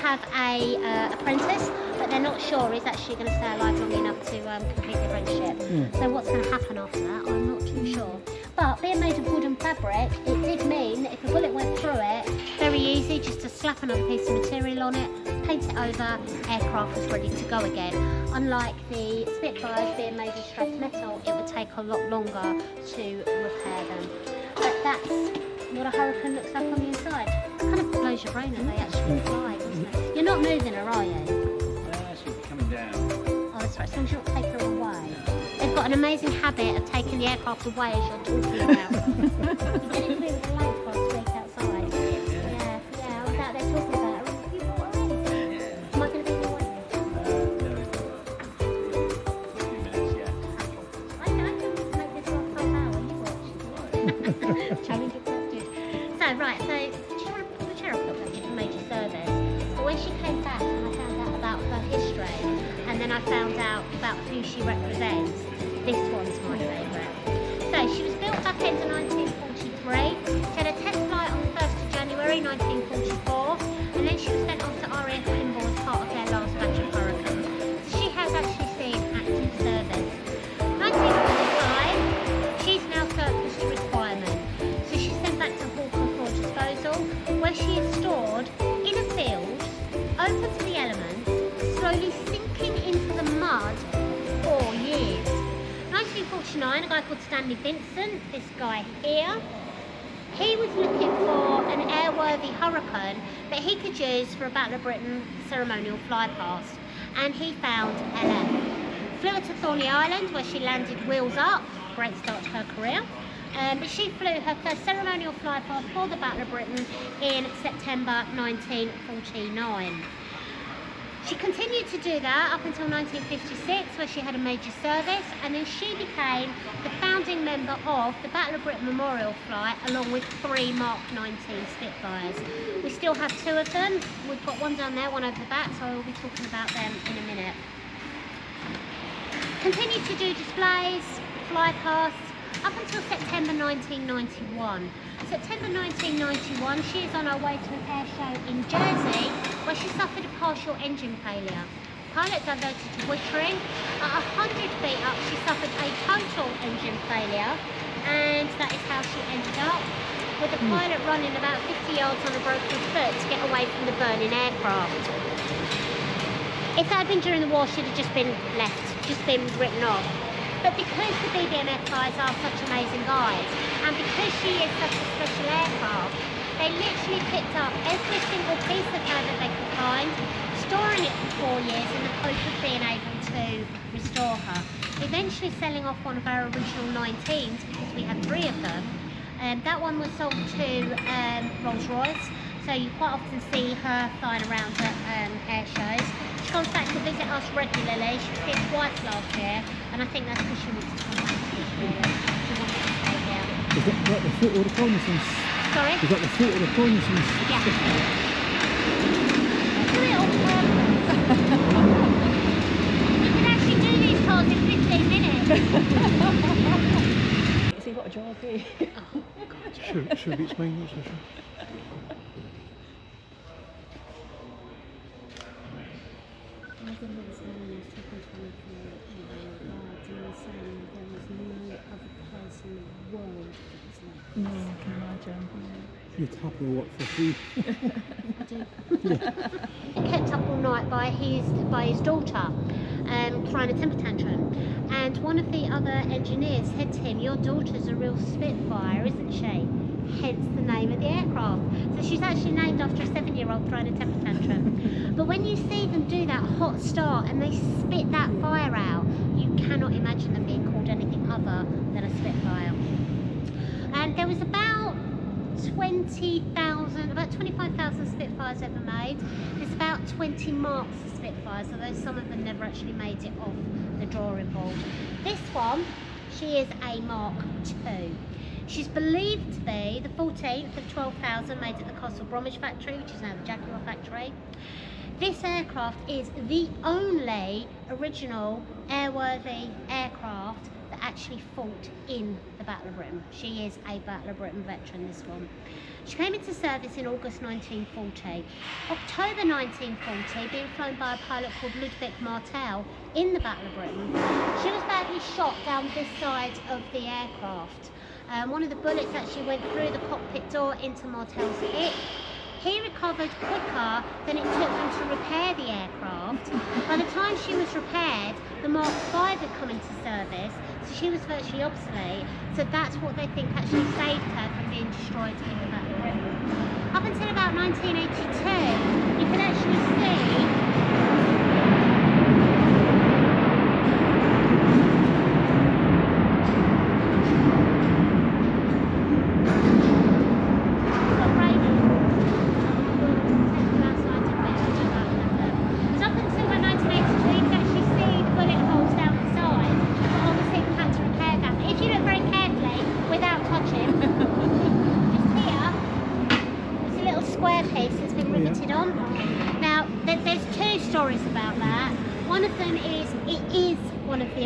have a apprentice, but they're not sure he's actually going to stay alive long enough to complete the apprenticeship. So what's going to happen after that, I'm not too sure. But being made of wooden fabric, it did mean that if a bullet went through it, very easy, just to slap another piece of material on it, paint it over, aircraft was ready to go again. Unlike the Spitfires being made of stressed metal, it would take a lot longer to repair them. But that's what a Hurricane looks like on the inside. It kind of blows your brain that they actually fly, doesn't it? You're not moving her, are you? She's coming down. Oh, that's right, as long as you don't take her away. They've got an amazing habit of taking the aircraft away as you're talking about them. You did it through with the light last week outside. Yeah, I was out there talking about her. You got away. Am I going to be in the way? No, it's all right. A few minutes, yeah. I can make this last half hour, you watch. Challenge accepted. So, right, so, do you want to put the chair up a little bit? She's a major service. But when she came back and I found out about her history, and then I found out about who she represents, this one's my favourite. So, she was built back in 1943. She had a test flight on the 1st of January 1944, and then she was sent off to RAF Limbo as part of their last batch of Hurricanes. So she has actually seen active service. 1945, she's now surplus to requirement. So she's sent back to Hawker for disposal, where she is stored in a field, open to the elements, slowly sinking into the mud for 4 years. 1949, a guy called Stanley Vincent, this guy here, he was looking for an airworthy Hurricane that he could use for a Battle of Britain ceremonial flypast, and he found LF. Flew her to Thorney Island, where she landed wheels up, great start to her career. But she flew her first ceremonial flypast for the Battle of Britain in September 1949. She continued to do that up until 1956, where she had a major service, and then she became the founding member of the Battle of Britain Memorial Flight, along with 3 Mark 19 Spitfires. We still have 2 of them. We've got one down there, one over the back, so I will be talking about them in a minute. Continued to do displays, fly pasts, up until September 1991. September 1991, she is on her way to an air show in Jersey, where she suffered a partial engine failure. Pilot diverted to wittering. At 100 feet up, she suffered a total engine failure, and that is how she ended up, with the pilot running about 50 yards on a broken foot to get away from the burning aircraft. If that had been during the war, she'd have just been left, just been written off. But because the BBMF guys are such amazing guys, and because she is such a special aircraft, they literally picked up every single piece of her that they could find, storing it for 4 years in the hope of being able to restore her. Eventually selling off one of our original 19s, because we had 3 of them. That one was sold to Rolls-Royce, so you quite often see her flying around at air shows. She comes back to visit us regularly. She was here twice last year, and I think that's because she wants to come back to us, really. She wants to stay here. Is that like the foot or the Reconnaissance? Sorry? Is that the foot or the Reconnaissance? Yeah. Do it on purpose. You can actually do these tours in 15 minutes. So you've got a job here. Oh, God. Should we explain that, Sasha? No, I can imagine. You tap her what for free? I do. Kept up all night by his daughter, throwing a temper tantrum. And one of the other engineers said to him, "Your daughter's a real Spitfire, isn't she?" Hence the name of the aircraft. So she's actually named after a 7-year-old throwing a temper tantrum. But when you see them do that hot start and they spit that fire out, you cannot imagine them being called anything other than a Spitfire. And there was about 25,000 Spitfires ever made. There's about 20 marks of Spitfires, although some of them never actually made it off the drawing board. This one, she is a Mark II. She's believed to be the 14th of 12,000 made at the Castle Bromwich factory, which is now the Jaguar factory. This aircraft is the only original airworthy aircraft that actually fought in the Battle of Britain. She is a Battle of Britain veteran, this one. She came into service in August 1940. October 1940, being flown by a pilot called Ludwig Martel in the Battle of Britain, she was badly shot down this side of the aircraft. One of the bullets actually went through the cockpit door into Martel's hip. He recovered quicker than it took them to repair the aircraft. By the time she was repaired, the Mark V had come into service, so she was virtually obsolete. So that's what they think actually saved her from being destroyed in the Battle of Britain. Up until about 1982, you can actually see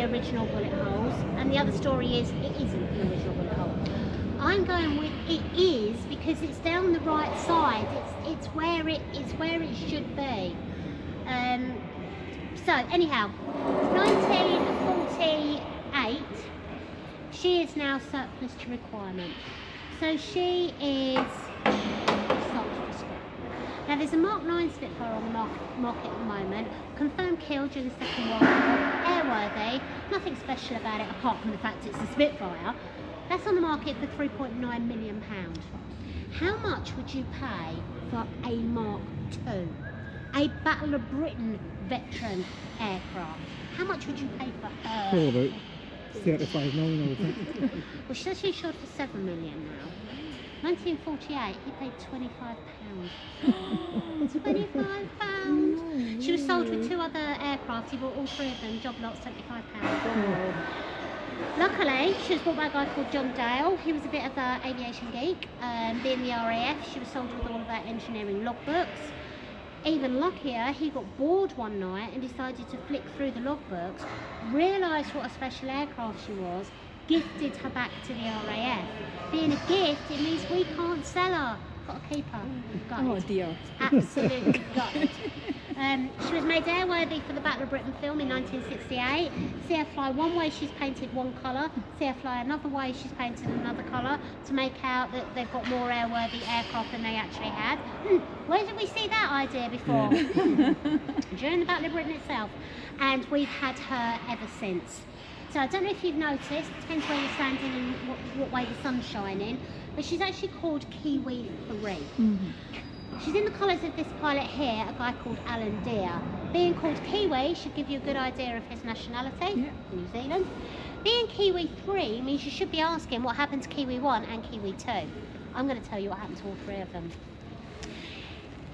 original bullet holes, and the other story is it isn't an original bullet hole. I'm going with it is because it's down the right side. It's where it should be. So anyhow, 1948. She is now surplus to requirement. So she is sold for scrap. Now there's a Mark 9 Spitfire on the market at the moment, confirmed killed during the Second World War, airworthy, nothing special about it apart from the fact it's a Spitfire. That's on the market for £3.9 million. How much would you pay for a Mark II? A Battle of Britain veteran aircraft? How much would you pay for her? Probably about 35 million, I would think. Well, she's actually short for £7 million now. 1948, he paid £25. £25. She was sold with 2 other aircraft. He bought all 3 of them. Job lot, £75. Luckily, she was bought by a guy called John Dale. He was a bit of an aviation geek. Being the RAF, she was sold with all of her engineering logbooks. Even luckier, he got bored one night and decided to flick through the logbooks, realised what a special aircraft she was, gifted her back to the RAF. Being a gift, it means we can't sell her. Got to keep her. Gutted. Oh dear. Absolutely gutted. She was made airworthy for the Battle of Britain film in 1968. See her fly one way, she's painted one colour. See her fly another way, she's painted another colour to make out that they've got more airworthy aircraft than they actually had. Where did we see that idea before? During the Battle of Britain itself. And we've had her ever since. So I don't know if you've noticed, depends where you're standing and what way the sun's shining, but she's actually called Kiwi 3. She's in the colours of this pilot here, a guy called Alan Deere. Being called Kiwi should give you a good idea of his nationality, New Zealand. Being Kiwi 3 means you should be asking what happened to Kiwi 1 and Kiwi 2. I'm going to tell you what happened to all 3 of them.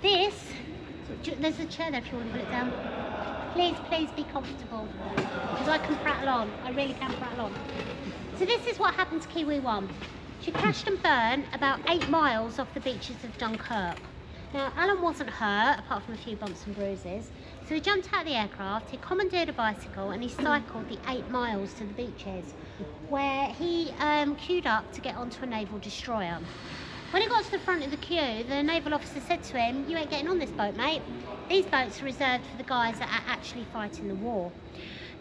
There's a chair there if you want to put it down. Please be comfortable, because I can prattle on. I really can prattle on. So this is what happened to Kiwi 1. She crashed and burned about 8 miles off the beaches of Dunkirk. Now, Alan wasn't hurt, apart from a few bumps and bruises, so he jumped out of the aircraft, he commandeered a bicycle, and he cycled the 8 miles to the beaches, where he queued up to get onto a naval destroyer. When he got to the front of the queue, the naval officer said to him, "You ain't getting on this boat, mate. These boats are reserved for the guys that are actually fighting the war."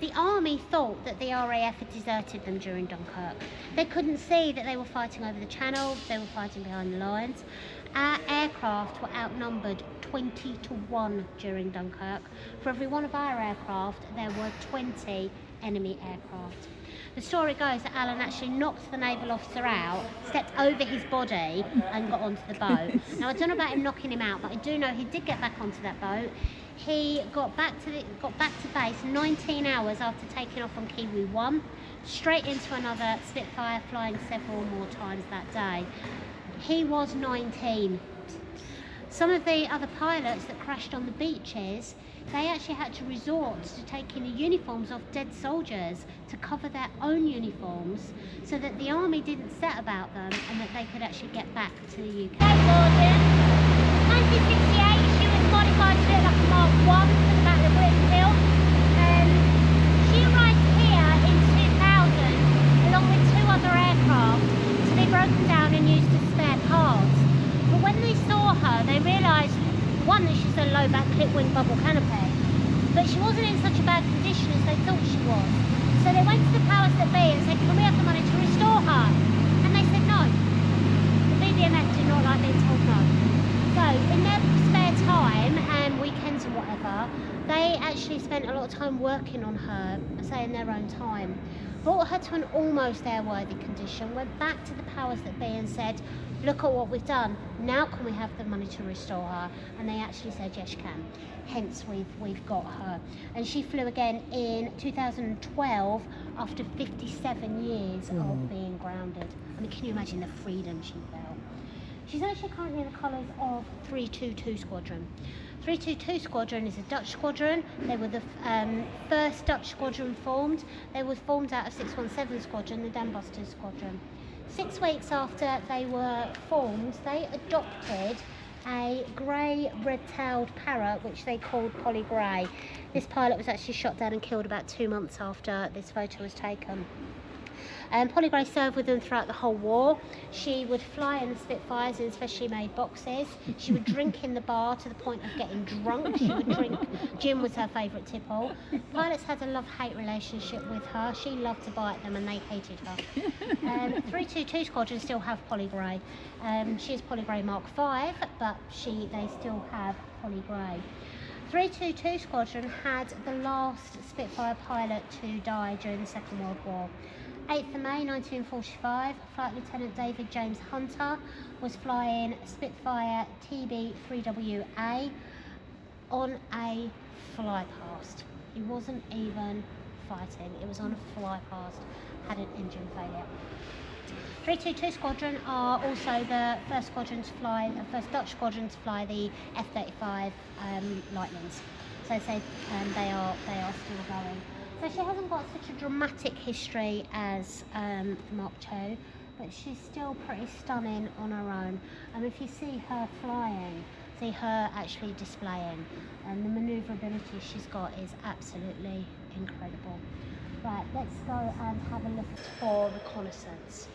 The army thought that the RAF had deserted them during Dunkirk. They couldn't see that they were fighting over the channel, they were fighting behind the lines. Our aircraft were outnumbered 20 to 1 during Dunkirk. For every one of our aircraft, there were 20 enemy aircraft. The story goes that Alan actually knocked the naval officer out, stepped over his body and got onto the boat. Now I don't know about him knocking him out, but I do know he did get back onto that boat. He got back to base 19 hours after taking off on Kiwi 1, straight into another Spitfire, flying several more times that day. He was 19. Some of the other pilots that crashed on the beaches, they actually had to resort to taking the uniforms off dead soldiers to cover their own uniforms so that the army didn't set about them and that they could actually get back to the UK. Gordon, 1968, she was modified to look like a Mark 1 for the Battle of Britain film. She arrived here in 2000 broken down and used as spare parts. But when they saw her, they realised, one, that she's a low back clip wing bubble canopy, but she wasn't in such a bad condition as they thought she was. So they went to the powers that be and said, can we have the money to restore her? And they said no. The BBMF did not like being told no. So in their spare time and weekends and whatever, they actually spent a lot of time working on her, say in their own time. Brought her to an almost airworthy condition, went back to the powers that be and said, look at what we've done, now can we have the money to restore her? And they actually said, yes you can. Hence we've got her. And she flew again in 2012 after 57 years of being grounded. I mean, can you imagine the freedom she felt? She's actually currently in the colours of 322 Squadron. 322 Squadron is a Dutch squadron. They were the first Dutch squadron formed. They were formed out of 617 Squadron, the Dambusters Squadron. 6 weeks after they were formed, they adopted a grey red-tailed parrot, which they called Polly Grey. This pilot was actually shot down and killed about 2 months after this photo was taken. Polly Grey served with them throughout the whole war. She would fly in the Spitfires in specially made boxes. She would drink in the bar to the point of getting drunk. She would drink, gin was her favourite tipple. Pilots had a love-hate relationship with her. She loved to bite them and they hated her. 322 Squadron still have Polly Grey. She is Polly Grey Mark V, but they still have Polly Grey. 322 Squadron had the last Spitfire pilot to die during the Second World War. 8th of May 1945, Flight Lieutenant David James Hunter was flying Spitfire TB3WA on a fly past. He wasn't even fighting, it was on a fly past, had an engine failure. 322 Squadron are also the first Dutch squadron to fly the F-35 Lightnings. So they are still going. So she hasn't got such a dramatic history as the Mark II, but she's still pretty stunning on her own. If you see her flying, see her actually displaying, and the manoeuvrability she's got is absolutely incredible. Right, let's go and have a look for Reconnaissance.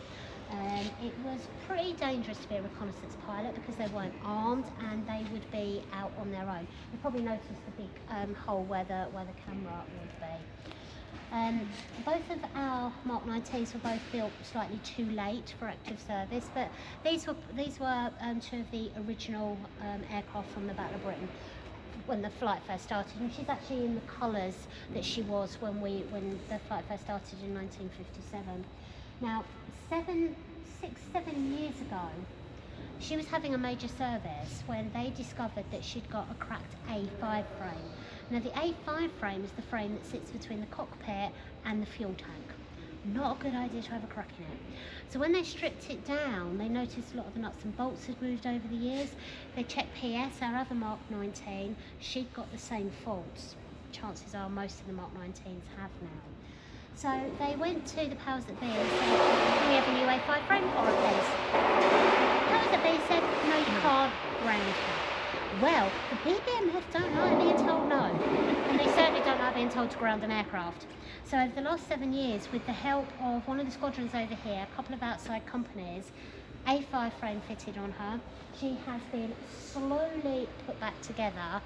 It was pretty dangerous to be a reconnaissance pilot because they weren't armed and they would be out on their own. You probably noticed the big hole where the camera would be. Both of our Mark 19s were both built slightly too late for active service, but these were two of the original aircraft from the Battle of Britain when the flight first started, and she's actually in the colours that she was when the flight first started in 1957. Now, 7 years ago, she was having a major service when they discovered that she'd got a cracked A5 frame. Now, the A5 frame is the frame that sits between the cockpit and the fuel tank. Not a good idea to have a crack in it. So when they stripped it down, they noticed a lot of the nuts and bolts had moved over the years. They checked PS, our other Mark 19, she'd got the same faults. Chances are most of the Mark 19s have now. So they went to the powers that be and said, can we have a new A5 frame for her, please? Powers that be said, no, you can't ground her. Well, the BBMF don't like being told no, and they certainly don't like being told to ground an aircraft. So over the last 7 years, with the help of one of the squadrons over here, a couple of outside companies, A5 frame fitted on her, she has been slowly put back together,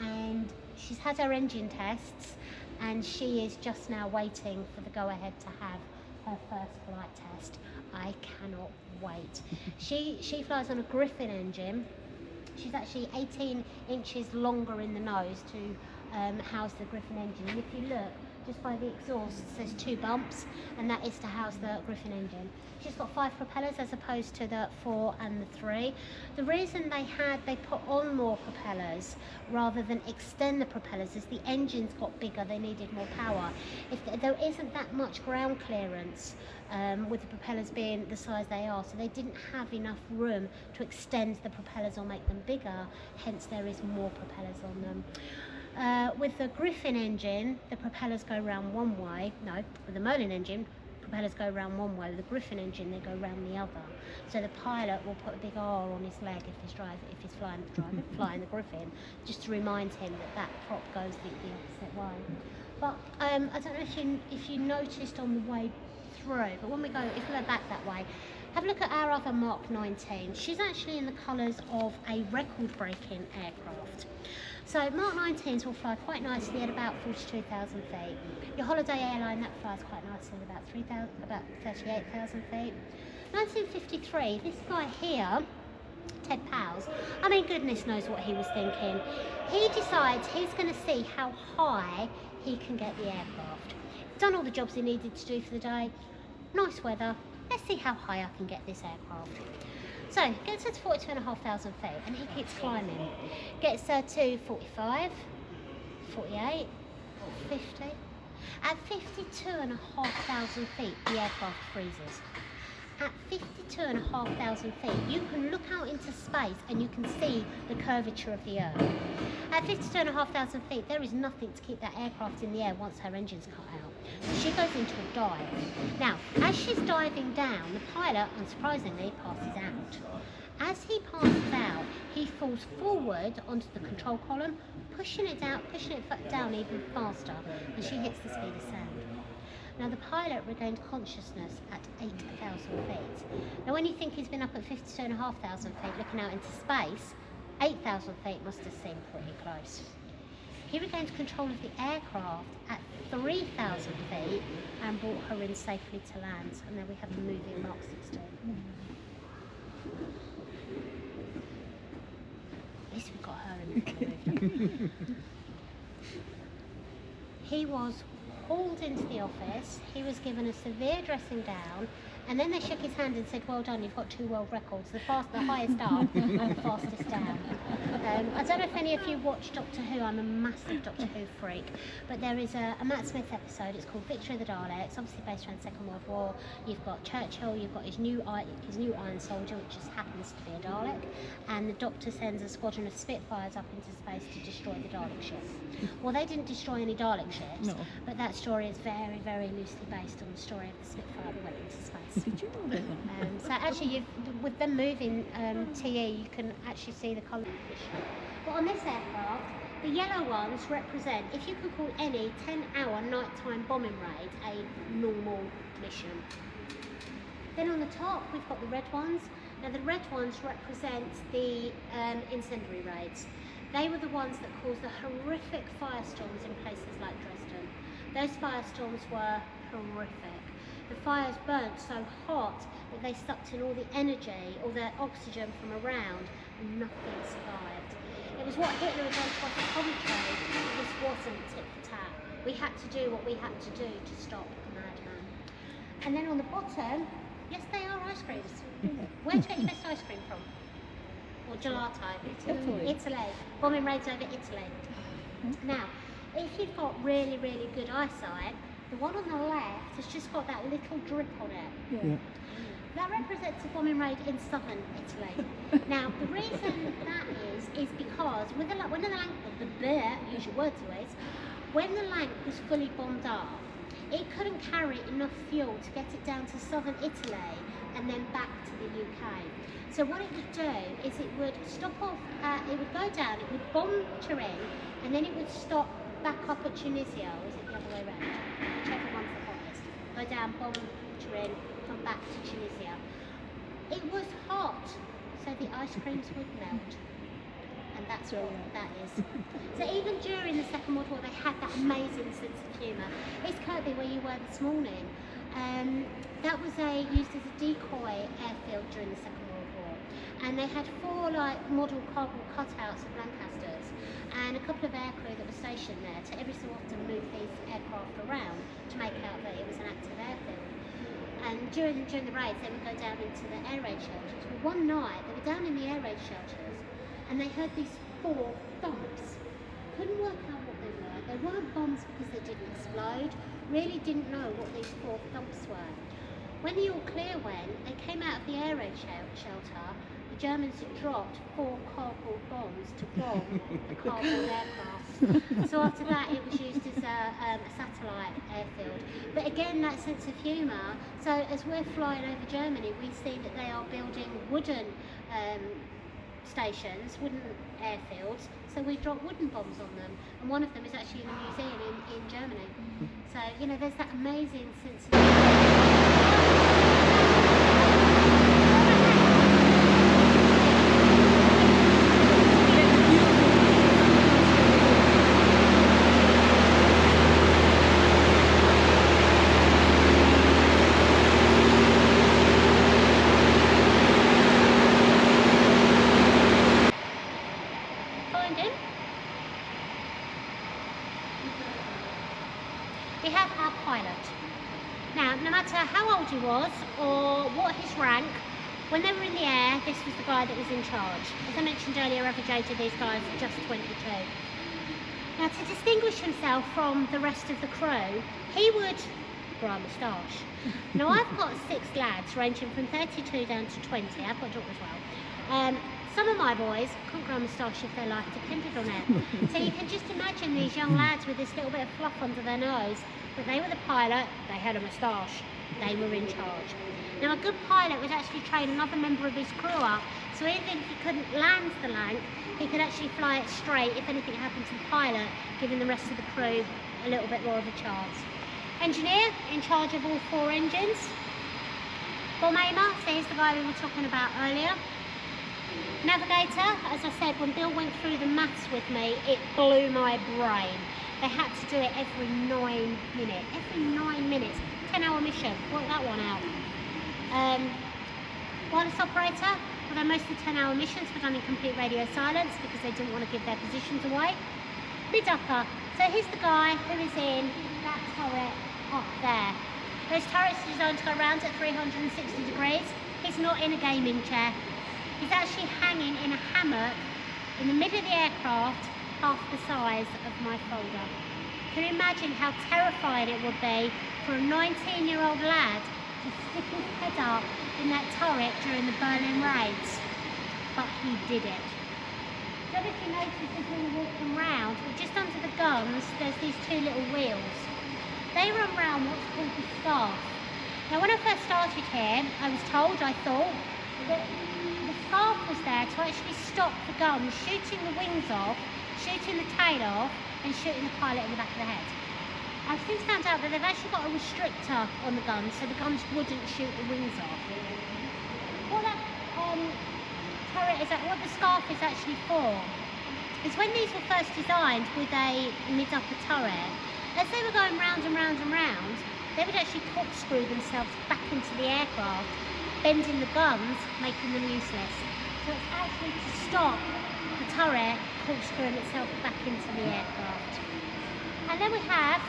and she's had her engine tests, and she is just now waiting for the go-ahead to have her first flight test. I cannot wait. She flies on a Griffin engine. She's actually 18 inches longer in the nose to house the Griffin engine. And if you look, just by the exhaust, there's 2 bumps, and that is to house the Griffin engine. She's got 5 propellers as opposed to the 4 and the 3. The reason they put on more propellers rather than extend the propellers is the engines got bigger, they needed more power. There isn't that much ground clearance with the propellers being the size they are, so they didn't have enough room to extend the propellers or make them bigger, hence there is more propellers on them. With the Griffin engine, the propellers go round one way. No, with the Merlin engine, propellers go round one way. With the Griffin engine, they go round the other. So the pilot will put a big R on his leg if he's flying the Griffin, just to remind him that prop goes the opposite way. But I don't know if you noticed on the way through, but if we go back that way, Have a look at our other Mark 19. She's actually in the colours of a record-breaking aircraft. So Mark 19s will fly quite nicely at about 42,000 feet. Your Holiday airline, that flies quite nicely at about 38,000 feet. 1953, this guy here, Ted Powles, I mean, goodness knows what he was thinking. He decides he's going to see how high he can get the aircraft. Done all the jobs he needed to do for the day. Nice weather. Let's see how high I can get this aircraft. So, gets to 42,500 feet and he keeps climbing. Gets to 45, 48, 50. At 52,500 feet, the aircraft freezes. At 52,500 feet, you can look out into space and you can see the curvature of the Earth. At 52,500 feet, there is nothing to keep that aircraft in the air once her engine's cut out. So she goes into a dive. Now, as she's diving down, the pilot, unsurprisingly, passes out. As he passes out, he falls forward onto the control column, pushing it down even faster, and she hits the speed of sound. Now the pilot regained consciousness at 8,000 feet. Now when you think he's been up at 52,500 feet looking out into space, 8,000 feet must have seemed pretty close. He regained control of the aircraft at 3,000 feet and brought her in safely to land. And there we have the moving Mark 16. At least we got her in before they moved up. He was hauled into the office, he was given a severe dressing down, and then they shook his hand and said, well done, you've got 2 world records, the highest up and the fastest down. I don't know if any of you watch Doctor Who. I'm a massive Doctor Who freak, but there is a Matt Smith episode, it's called Victory of the Daleks, obviously based around the Second World War. You've got Churchill, you've got his new Iron Soldier, which just happens to be a Dalek, and the Doctor sends a squadron of Spitfires up into space to destroy the Dalek ship. Well, they didn't destroy any Dalek ships, No. but that story is very, very loosely based on the story of the Spitfire that went into space. Did you know about that? So actually, with them moving TE, you can actually see the colour. But on this aircraft, the yellow ones represent, if you could call any 10-hour nighttime bombing raid a normal mission. Then on the top, we've got the red ones. Now the red ones represent the incendiary raids. They were the ones that caused the horrific firestorms in places like Dresden. Those firestorms were horrific. The fires burnt so hot that they sucked in all the energy, all the oxygen from around, and nothing survived. It was what Hitler had done to us at Coventry. This wasn't tit for tat. We had to do what we had to do to stop the madman. And then on the bottom, yes, they are ice creams. Where do you get your best ice cream from? Or gelato? Italy. Bombing raids over Italy. Now, if you've got really, really good eyesight, the one on the left has just got that little drip on it. Yeah. That represents a bombing raid in southern Italy. Now, the reason that is because when the use your words always, when the Lanc was fully bombed up, it couldn't carry enough fuel to get it down to southern Italy and then back to the UK. So what it would do is it would stop off, it would go down, it would bomb Turin, and then it would stop back up at Tunisia, or is it the other way around? Whichever one's the hottest. Go down, bomb Turin, come back to Tunisia. It was hot, so the ice creams would melt. And that's what that is. So even during the Second World War, they had that amazing sense of humour. It's Kirkby, where you were this morning. That was used as a decoy airfield during the Second World War. And they had 4 model cardboard cutouts of Lancasters and a couple of aircrew that were stationed there to every so often move these aircraft around to make out that it was an active airfield. And during the raids, they would go down into the air raid shelters. Well, one night, they were down in the air raid shelters and they heard these 4 thumps. Couldn't work out what they were. They weren't bombs because they didn't explode. Really didn't know what these 4 thumps were. When the all clear went, they came out of the air raid shelter. The Germans had dropped 4 cardboard bombs to bomb the cardboard aircraft. So after that, it was used as a satellite airfield. But again, that sense of humour. So as we're flying over Germany, we see that they are building wooden stations, wooden airfields, so we drop wooden bombs on them, and one of them is actually in a museum in Germany. So, you know, there's that amazing sense of old he was or what his rank. When they were in the air, this was the guy that was in charge. As I mentioned earlier, average age of these guys is just 22. Now, to distinguish himself from the rest of the crew, he would grow a moustache. Now, I've got 6 lads ranging from 32 down to 20. I've got a daughter as well. Some of my boys couldn't grow a moustache if their life depended on it. So you can just imagine these young lads with this little bit of fluff under their nose. But they were the pilot, they had a moustache, they were in charge. Now, a good pilot would actually train another member of his crew up, so even if he couldn't land the Lanc, he could actually fly it straight if anything happened to the pilot, giving the rest of the crew a little bit more of a chance. Engineer, in charge of all 4 engines. Bomb aimer, so here's the guy we were talking about earlier. Navigator, as I said, when Bill went through the maths with me, it blew my brain. They had to do it every 9 minutes. Every 9 minutes. 10-hour mission. Work that one out. Wireless operator, although most of the 10-hour missions were done in complete radio silence because they didn't want to give their positions away. Mid-upper. So here's the guy who is in that turret up there. Those turrets are designed to go around at 360 degrees. He's not in a gaming chair. He's actually hanging in a hammock in the middle of the aircraft, half the size of my folder. Can you imagine how terrifying it would be for a 19-year-old lad to stick his head up in that turret during the Berlin raids? But he did it. I don't know if you noticed as we were walking around, but just under the guns, there's these 2 little wheels. They run round what's called the scarf. Now, when I first started here, I was told, I thought, that the scarf was there to actually stop the guns shooting the wings off, shooting the tail off, and shooting the pilot in the back of the head. I've since found out that they've actually got a restrictor on the guns, so the guns wouldn't shoot the wings off. What that turret is, what the scarf is actually for, is when these were first designed with a mid-upper turret, as they were going round and round and round, they would actually corkscrew themselves back into the aircraft, bending the guns, making them useless. So it's actually to stop the turret corkscrewing itself back into the aircraft. And then we have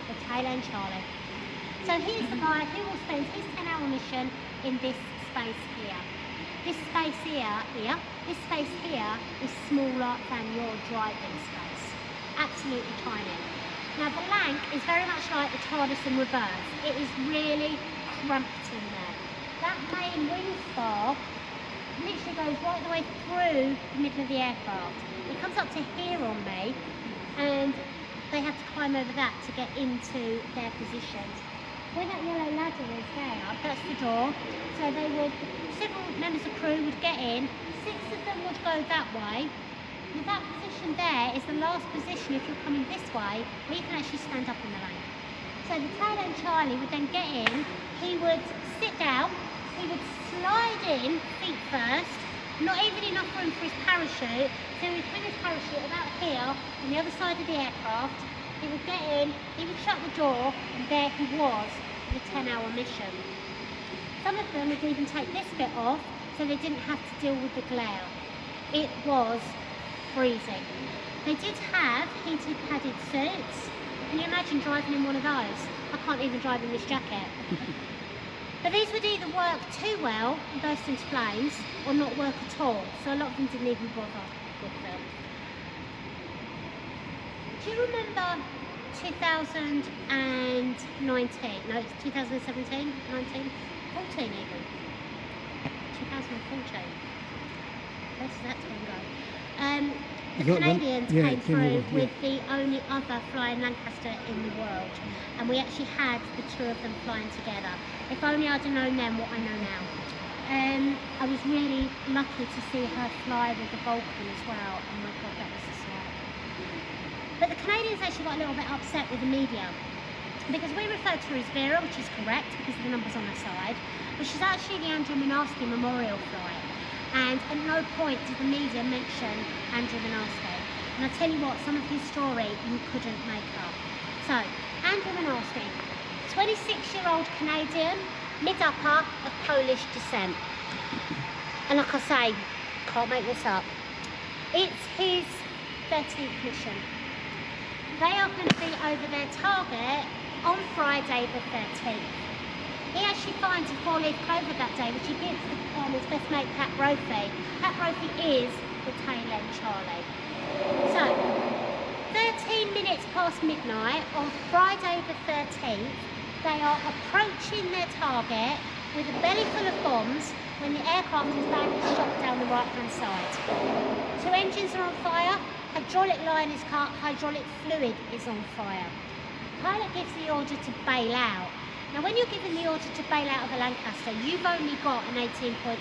the tail end Charlie. So here's the guy who will spend his 10-hour mission in this space here. This space here is smaller than your driving space. Absolutely tiny. Now the Lanc is very much like the TARDIS in reverse. It is really cramped in there. That main wing spar literally goes right the way through the middle of the aircraft. It comes up to here on me, and they have to climb over that to get into their positions. Where that yellow ladder is there, that's the door. So several members of crew would get in, 6 of them would go that way. Now that position there is the last position if you're coming this way, where you can actually stand up in the Lanc. So the tail end Charlie would then get in, he would sit down, he would slide in feet first, not even enough room for his parachute, so he would hang his parachute about here on the other side of the aircraft. He would get in, he would shut the door, and there he was for the 10-hour mission. Some of them would even take this bit off so they didn't have to deal with the glare. It was freezing. They did have heated padded suits. Can you imagine driving in one of those? I can't even drive in this jacket. But these would either work too well and burst into flames, or not work at all. So a lot of them didn't even bother with them. Do you remember 2019? No, it's 2017, 19, 14 even. 2014. Where's that time go? The Canadians came through with the only other flying Lancaster in the world, and we actually had the 2 of them flying together. If only I'd have known then what I know now. I was really lucky to see her fly with the Vulcan as well. Oh my God, that was a sight. But the Canadians actually got a little bit upset with the media, because we refer to her as Vera, which is correct because of the numbers on her side, but she's actually the Andrew Minarski Memorial Flight. And at no point did the media mention Andrew Minarski. And I tell you what, some of his story you couldn't make up. So, Andrew Minarski, 26-year-old Canadian, mid-upper of Polish descent. And like I say, can't make this up. It's his 13th mission. They are going to be over their target on Friday the 13th. He actually finds a 4-leaf clover that day, which he gives to his best mate Pat Brophy. Pat Brophy is the tail end Charlie. So, 13 minutes past midnight on Friday the 13th, they are approaching their target with a belly full of bombs when the aircraft is badly shot down the right-hand side. 2 engines are on fire, hydraulic line is cut, hydraulic fluid is on fire. Pilot gives the order to bail out. Now when you're given the order to bail out of a Lancaster, you've only got an 18.8%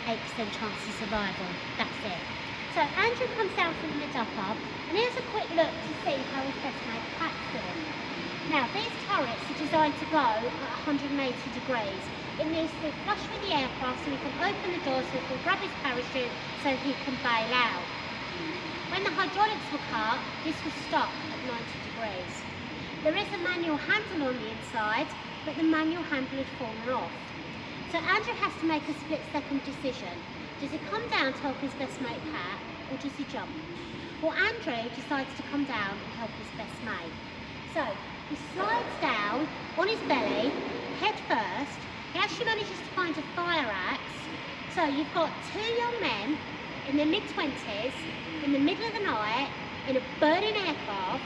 chance of survival. That's it. So Andrew comes down from the mid-upper and here's a quick look to see how his best mate Pat's doing. Now these turrets are designed to go at 180 degrees. It means to be flush with the aircraft so he can open the door so he can grab his parachute so he can bail out. When the hydraulics were cut, this was stuck at 90 degrees. There is a manual handle on the inside, but the manual handle had fallen off. So Andrew has to make a split-second decision. Does he come down to help his best mate Pat, or does he jump? Well, Andrew decides to come down and help his best mate. So he slides down on his belly, head first. He actually manages to find a fire axe. So you've got 2 young men in their mid-20s, in the middle of the night, in a burning aircraft,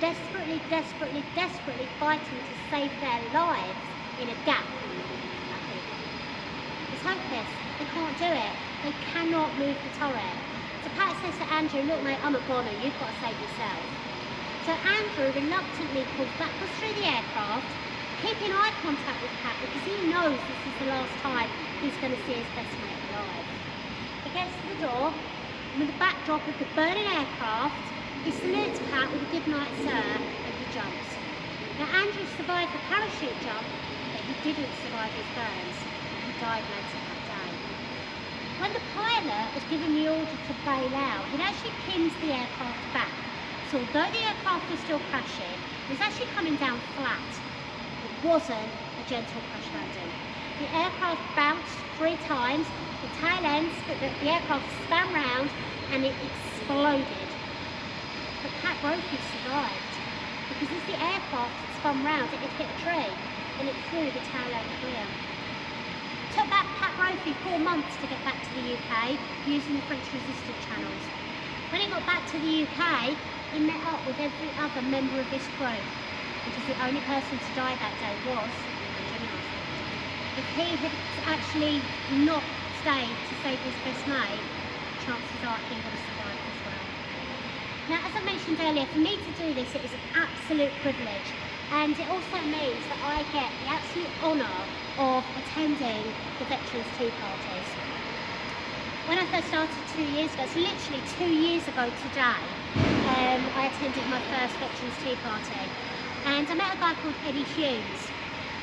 desperately fighting to save their lives in a gap. It's hopeless. They can't do it. They cannot move the turret. So Pat says to Andrew, look mate, I'm a goner, you've got to save yourself. So Andrew reluctantly pulls backwards through the aircraft, keeping eye contact with Pat because he knows this is the last time he's going to see his best mate alive. He gets to the door, and with the backdrop of the burning aircraft, he salutes Pat with a good night sir, and he jumps. Now Andrew survived the parachute jump, but he didn't survive his burns. He died later that day. When the pilot was given the order to bail out, he'd actually pinned the aircraft back. So although the aircraft was still crashing, it was actually coming down flat. It wasn't a gentle crash landing. The aircraft bounced 3 times, the tail ends, but the aircraft spun round and it exploded. But Pat Brophy survived because as the aircraft had spun round, it had hit a tree and it flew the tail end clear. It took Pat Brophy 4 months to get back to the UK using the French resistance channels. When he got back to the UK, he met up with every other member of his crew, because the only person to die that day was Andrew. If he had actually not stayed to save his best mate, chances are he would have survived as well. Now, as I mentioned earlier, for me to do this, it is an absolute privilege, and it also means that I get the absolute honour of attending the Veterans Tea Parties. When I first started 2 years ago, so literally 2 years ago today, I attended my first Veterans Tea Party, and I met a guy called Eddie Humes.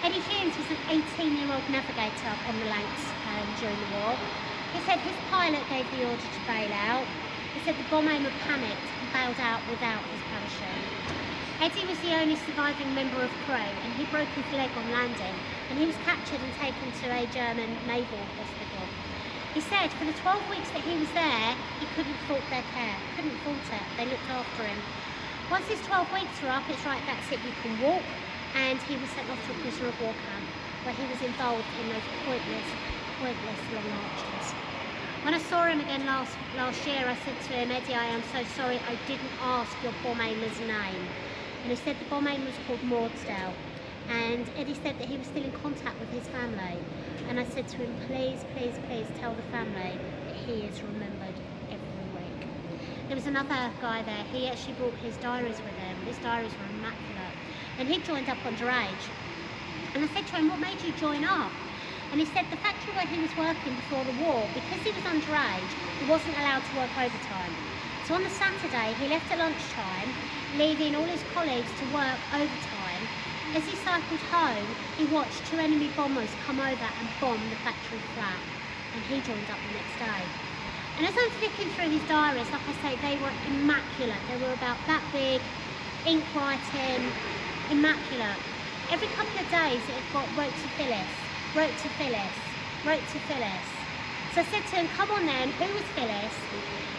Eddie Humes was an 18-year-old navigator on the Lancs during the war. He said his pilot gave the order to bail out. He said the bomb aimer panicked and bailed out without his parachute. Eddie was the only surviving member of crew, and he broke his leg on landing, and he was captured and taken to a German naval hospital. He said for the 12 weeks that he was there, he couldn't fault their care, couldn't fault it. They looked after him. Once his 12 weeks were up, it's right, that's it, you can walk. And he was sent off to a prisoner of war camp, where he was involved in those pointless long marches. When I saw him again last year, I said to him, Eddie, I am so sorry I didn't ask your bomb aimer's name. And he said the bomb aimer was called Maudsley. And Eddie said that he was still in contact with his family. And I said to him, please, please, please tell the family that he is remembered every week. There was another guy there, he actually brought his diaries with him. His diaries were immaculate. And he joined up underage. And I said to him, what made you join up? And he said the factory where he was working before the war, because he was underage, he wasn't allowed to work overtime. So on the Saturday, he left at lunchtime, leaving all his colleagues to work overtime. As he cycled home, he watched 2 enemy bombers come over and bomb the factory flat, and he joined up the next day. And as I'm flicking through his diaries, like I say, they were immaculate. They were about that big, ink writing, immaculate. Every couple of days it had got wrote to Phyllis, wrote to Phyllis, wrote to Phyllis. So I said to him, come on then, who was Phyllis?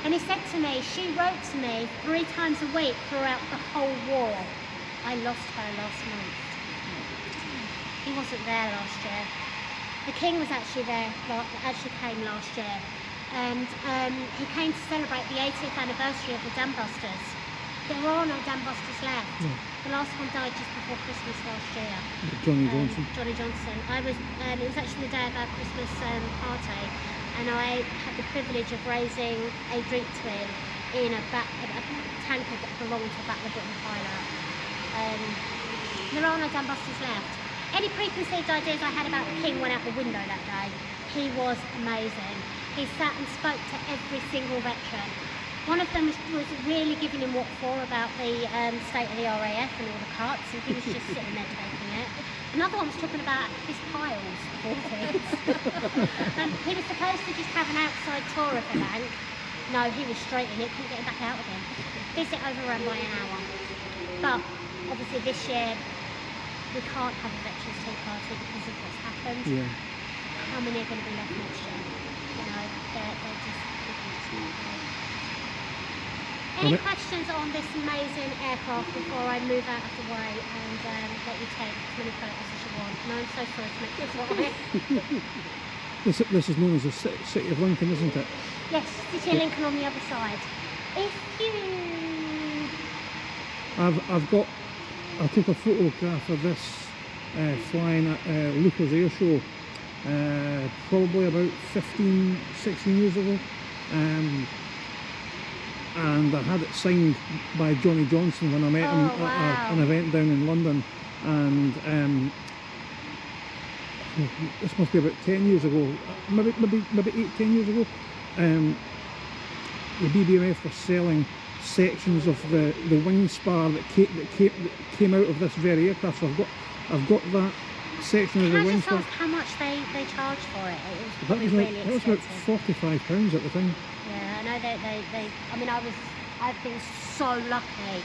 And he said to me, she wrote to me 3 times a week throughout the whole war. I lost her last month. He wasn't there last year. The King was actually there, actually came last year, and he came to celebrate the 80th anniversary of the Dambusters. There are no Dambusters left. Yeah. The last one died just before Christmas last year. Johnny Johnson. Johnny Johnson. It was actually the day of our Christmas party, and I had the privilege of raising a drink to him in a tanker that belonged to a Battle of Britain pilot. There are no Dambusters left. Any preconceived ideas I had about the King went out the window that day. He was amazing. He sat and spoke to every single veteran. One of them was really giving him what for about the state of the RAF and all the cuts, and he was just sitting there taking it. Another one was talking about his piles of all things. He was supposed to just have an outside tour of the bank. No, he was straight in it, couldn't get him back out again. Visit overrun by an hour. But obviously this year we can't have a Veterans Tea Party because of what's happened. Yeah. How many are going to be left next year? You know, they're just not there. Any questions on this amazing aircraft before I move out of the way and let you take as many photos as you want? No, I'm so sorry to make this one. This is known as the City of Lincoln, isn't it? Yes, City of Lincoln on the other side. If you... I took a photograph of this flying at Lucas Air Show probably about 15, 16 years ago. And I had it signed by Johnny Johnson when I met him at an event down in London, and this must be about 10 years ago, maybe 8-10 years ago. The BBMF were selling sections of the wing spar that came out of this very aircraft. So I've got that section of the wing spar. How much they charged for it? It was That probably was, really that was about expensive. £45 at the time. Yeah, I know I mean, I've been so lucky.